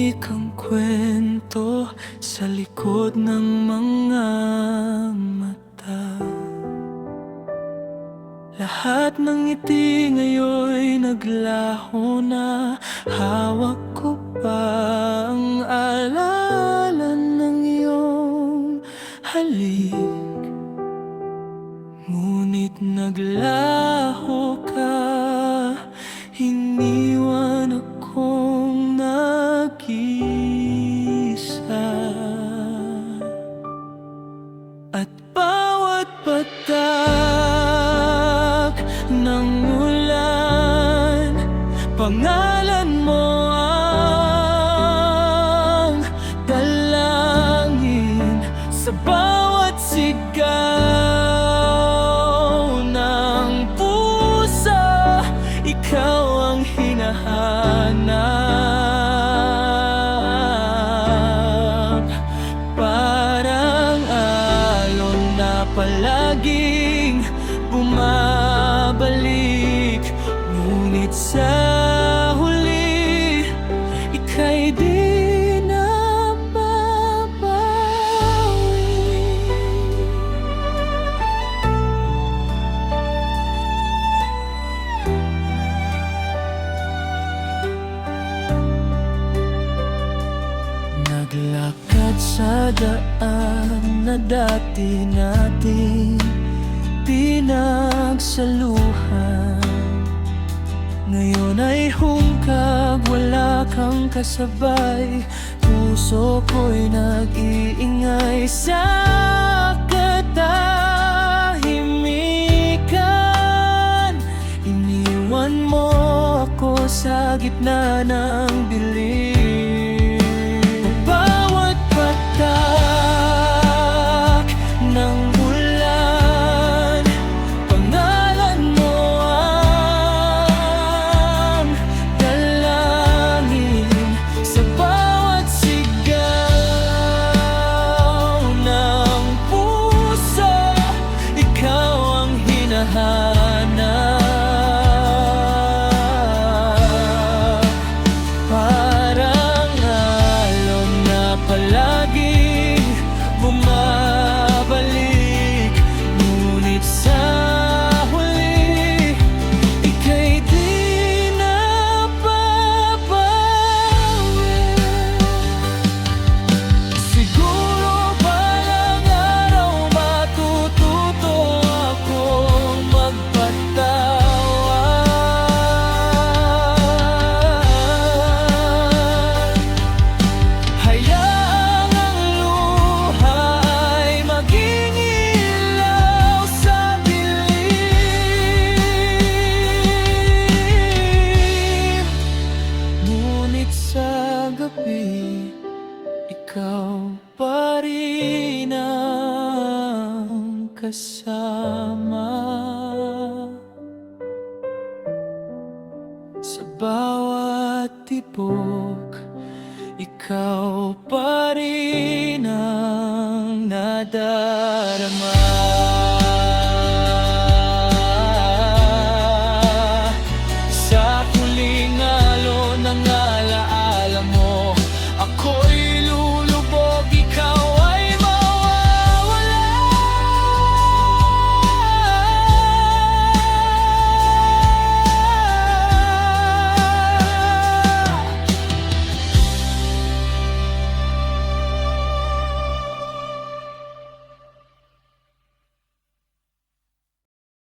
tahimik ang kwento sa likod ng mga mata. Lahat ng ngiti ngayon'y naglaho na. Hawak ko pa ang alala ng iyong halik, ngunit naglaho ka. Iniwan akong nag-isa, at bawat patak ng ulan, pangalan mo ang dalangin. Sa bawat sigaw ng puso, ikaw ang hinahanap. Parang alon na palaging bumabalik, ngunit sa huli, ika'y di na babawi. Naglakad sa daan na dati nating pinagsaluhan, ngayon ay hungkag, wala kang kasabay. Puso ko'y nag-iingay sa katahimikan. Iniwan mo ako sa gitna ng dilim. Bawat patak ng ulan, pangalan mo ang dalangin. Sa bawat sigaw ng puso, ikaw ang hinahanap. Parang alon na palaging bumabalik, ngunit sa huli, ika'y di na babawi. Siguro balang araw matututo akong magpatawad. Hayaang ang luha ay maging ilaw sa dilim, ngunit sa gabi, ikaw pa rin ang kasama. Sa bawat tibok, ikaw pa rin ang nadarama.